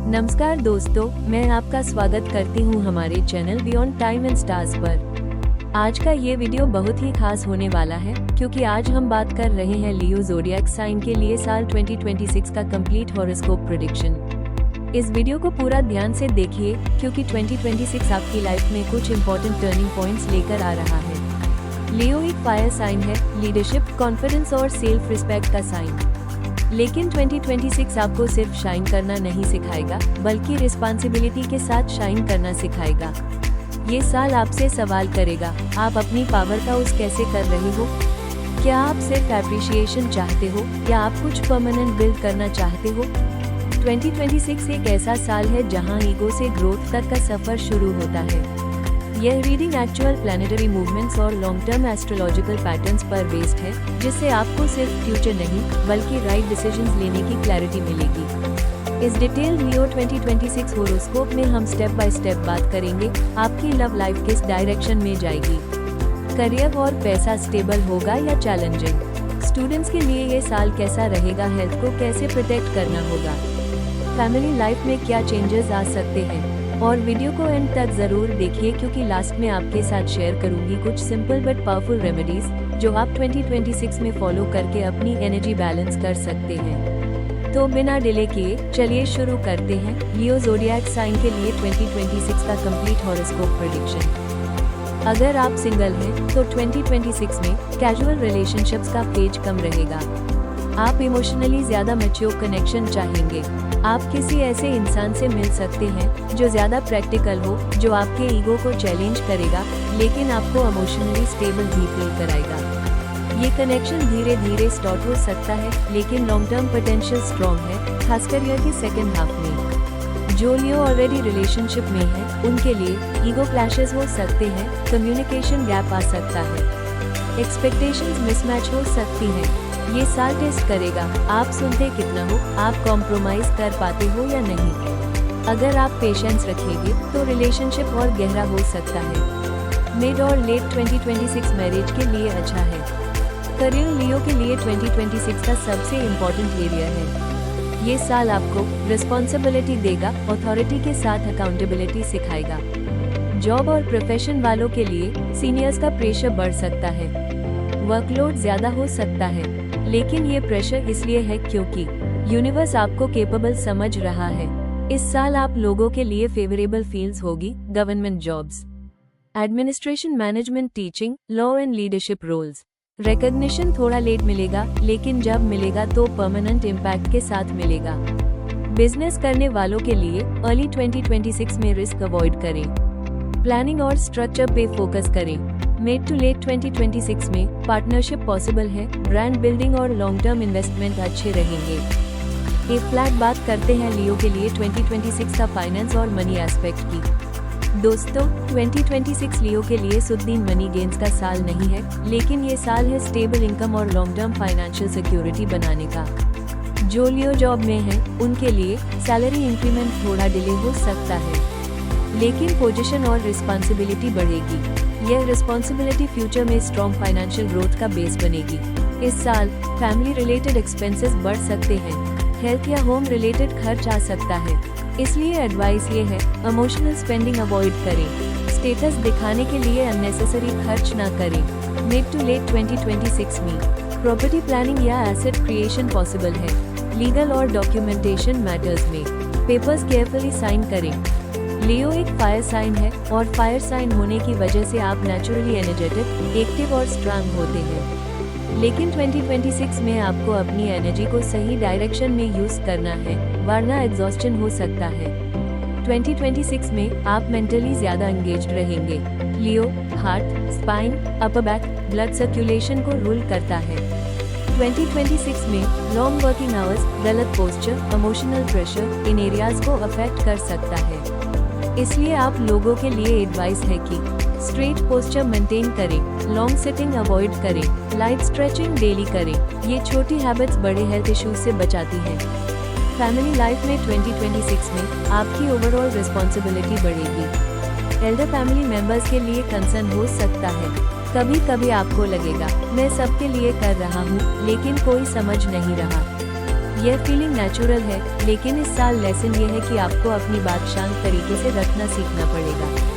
नमस्कार दोस्तों, मैं आपका स्वागत करती हूं हमारे channel beyond time and stars पर। आज का ये वीडियो बहुत ही खास होने वाला है क्योंकि आज हम बात कर रहे हैं लियो ज़ोडिएक साइन के लिए साल 2026 का कंप्लीट हॉरोस्कोप प्रेडिक्शन। इस वीडियो को पूरा ध्यान से देखिए क्योंकि 2026 आपकी लाइफ में कुछ इम्पोर्टेंट टर्निंग पॉइंट्स लेकर आ रहा है। लियो एक फायर साइन है, लीडरशिप, कॉन्फिडेंस और सेल्फ रिस्पेक्ट का साइन। लेकिन 2026 आपको सिर्फ शाइन करना नहीं सिखाएगा बल्कि रिस्पॉन्सिबिलिटी के साथ शाइन करना सिखाएगा। ये साल आपसे सवाल करेगा, आप अपनी पावर का यूज़ कैसे कर रहे हो? क्या आप सिर्फ एप्रिशिएशन चाहते हो या आप कुछ परमानेंट बिल्ड करना चाहते हो? 2026 एक ऐसा साल है जहां ईगो से ग्रोथ तक का सफर शुरू होता है। यह रीडिंग एक्चुअल प्लैनेटरी मूवमेंट्स और लॉन्ग टर्म एस्ट्रोलॉजिकल पैटर्न्स पर बेस्ड है, जिससे आपको सिर्फ फ्यूचर नहीं बल्कि राइट डिसीजंस लेने की क्लैरिटी मिलेगी। इस डिटेल लियो 2026 होरोस्कोप में हम स्टेप बाय स्टेप बात करेंगे आपकी लव लाइफ किस डायरेक्शन में जाएगी, करियर और पैसा स्टेबल होगा या चैलेंजिंग, स्टूडेंट्स के लिए ये साल कैसा रहेगा, हेल्थ को कैसे प्रोटेक्ट करना होगा, फैमिली लाइफ में क्या चेंजेस आ सकते हैं। और वीडियो को एंड तक जरूर देखिए क्योंकि लास्ट में आपके साथ शेयर करूंगी कुछ सिंपल बट पावरफुल रेमेडीज जो आप 2026 में फॉलो करके अपनी एनर्जी बैलेंस कर सकते हैं। तो बिना डिले किए चलिए शुरू करते हैं लियो ज़ोडिएक साइन के लिए 2026 का कंप्लीट हॉरोस्कोप प्रेडिक्शन। अगर आप सिंगल हैं तो 2026 में कैजुअल रिलेशनशिप्स का पेज कम रहेगा। आप इमोशनली ज्यादा मैच्योर कनेक्शन चाहेंगे। आप किसी ऐसे इंसान से मिल सकते हैं जो ज्यादा प्रैक्टिकल हो, जो आपके ईगो को चैलेंज करेगा लेकिन आपको इमोशनली स्टेबल भी फील कराएगा। ये कनेक्शन धीरे धीरे स्टार्ट हो सकता है लेकिन लॉन्ग टर्म पोटेंशियल स्ट्रॉन्ग है, खासकर ईयर के सेकेंड हाफ में। जो लियो ऑलरेडी रिलेशनशिप में है उनके लिए ईगो क्लैशेस हो सकते हैं, कम्युनिकेशन गैप आ सकता है, एक्सपेक्टेशंस मिसमैच हो सकती हैं। ये साल टेस्ट करेगा आप सुनते कितना हो, आप कॉम्प्रोमाइज कर पाते हो या नहीं। अगर आप पेशेंस रखेंगे तो रिलेशनशिप और गहरा हो सकता है। मिड और लेट 2026 मैरिज के लिए अच्छा है। करियर लियो के लिए 2026 का सबसे इम्पोर्टेंट एरिया है। ये साल आपको रिस्पॉन्सिबिलिटी देगा, अथॉरिटी के साथ अकाउंटेबिलिटी सिखाएगा। जॉब और प्रोफेशन वालों के लिए सीनियर्स का प्रेशर बढ़ सकता है, वर्कलोड ज्यादा हो सकता है, लेकिन ये प्रेशर इसलिए है क्योंकि यूनिवर्स आपको केपेबल समझ रहा है। इस साल आप लोगों के लिए फेवरेबल फील्ड्स होगी, government jobs, administration, management, teaching, law and leadership roles. Recognition थोड़ा लेट मिलेगा लेकिन जब मिलेगा तो परमानेंट इम्पैक्ट के साथ मिलेगा। बिजनेस करने वालों के लिए अर्ली 2026 में रिस्क अवॉइड करें, प्लानिंग और स्ट्रक्चर पे फोकस करें। मिड टू लेट 2026 में पार्टनरशिप पॉसिबल है, ब्रांड बिल्डिंग और लॉन्ग टर्म इन्वेस्टमेंट अच्छे रहेंगे। एक फ्लैट बात करते हैं लियो के लिए 2026 का फाइनेंस और मनी एस्पेक्ट की। दोस्तों, 2026 लियो के लिए सुद्दीन मनी गेन्स का साल नहीं है, लेकिन ये साल है स्टेबल इनकम और लॉन्ग टर्म फाइनेंशियल सिक्योरिटी बनाने का। जो लियो जॉब में है उनके लिए सैलरी इंक्रीमेंट थोड़ा डिले हो सकता है, लेकिन पोजीशन और रिस्पॉन्सिबिलिटी बढ़ेगी। यह रिस्पॉन्सिबिलिटी फ्यूचर में स्ट्रॉन्ग फाइनेंशियल ग्रोथ का बेस बनेगी। इस साल फैमिली रिलेटेड एक्सपेंसेस बढ़ सकते हैं, हेल्थ या होम रिलेटेड खर्च आ सकता है, इसलिए एडवाइस ये है इमोशनल स्पेंडिंग अवॉइड करें। स्टेटस दिखाने के लिए अननेसेसरी खर्च ना करें। मिड टू लेट 2026 में प्रॉपर्टी प्लानिंग या एसेट क्रिएशन पॉसिबल है। लीगल और डॉक्यूमेंटेशन मैटर्स में पेपर्स केयरफुली साइन करें। लियो एक फायर साइन है और फायर साइन होने की वजह से आप नेचुरली एनर्जेटिक, एक्टिव और स्ट्रांग होते हैं। लेकिन 2026 में आपको अपनी एनर्जी को सही डायरेक्शन में यूज करना है, वरना एग्जॉस्शन हो सकता है। 2026 में आप मेंटली ज्यादा एंगेज्ड रहेंगे। Leo heart, spine, upper back, blood circulation को रूल करता है। 2026 में लॉन्ग वर्किंग आवर्स, गलत पोस्चर, इमोशनल प्रेशर इन एरियाज को अफेक्ट कर सकता है, इसलिए आप लोगों के लिए एडवाइस है कि स्ट्रेट पोस्चर मेंटेन करें, लॉन्ग सिटिंग अवॉइड करें, लाइट स्ट्रेचिंग डेली करें। ये छोटी हैबिट्स बड़े हेल्थ इश्यूज से बचाती हैं। फैमिली लाइफ में 2026 में आपकी ओवरऑल रिस्पॉन्सिबिलिटी बढ़ेगी। एल्डर फैमिली मेंबर्स के लिए कंसर्न हो सकता है। कभी कभी आपको लगेगा मैं सबके लिए कर रहा हूँ लेकिन कोई समझ नहीं रहा। यह फीलिंग नेचुरल है, लेकिन इस साल लेसन ये है कि आपको अपनी बात शांत तरीके से रखना सीखना पड़ेगा।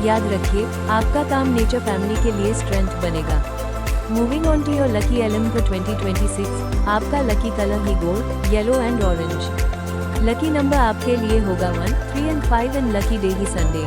याद रखिए, आपका काम नेचर फैमिली के लिए स्ट्रेंथ बनेगा। Moving on to your lucky element for 2026, आपका लकी कलर है gold, yellow and orange. Lucky number आपके लिए होगा 1, 3 एंड 5 एंड लकी डे ही संडे।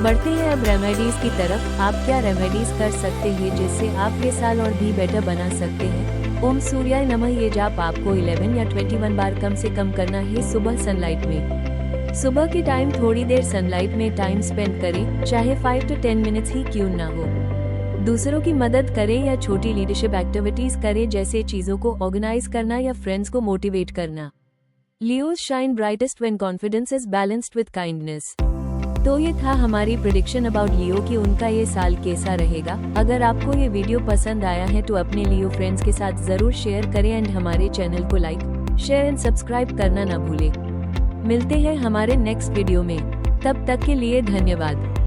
बढ़ते हैं अब रेमेडीज की तरफ। आप क्या रेमेडीज कर सकते हैं जिससे आप ये साल और भी बेटर बना सकते हैं। ओम सूर्याय नमः। ये जाप आपको 11 या 21 बार कम से कम करना है सुबह सनलाइट में। सुबह के टाइम थोड़ी देर सनलाइट में टाइम स्पेंड करें, चाहे 5 to 10 मिनट्स ही क्यों ना हो। दूसरों की मदद करें या छोटी लीडरशिप एक्टिविटीज करें, जैसे चीजों को ऑर्गेनाइज करना या फ्रेंड्स को मोटिवेट करना। Leos shine brightest when confidence is balanced with kindness. तो ये था हमारी प्रेडिक्शन अबाउट लियो कि उनका ये साल कैसा रहेगा। अगर आपको ये वीडियो पसंद आया है तो अपने लियो फ्रेंड्स के साथ जरूर शेयर करें एंड हमारे चैनल को लाइक, शेयर एंड सब्सक्राइब करना ना भूलें। मिलते हैं हमारे नेक्स्ट वीडियो में, तब तक के लिए धन्यवाद।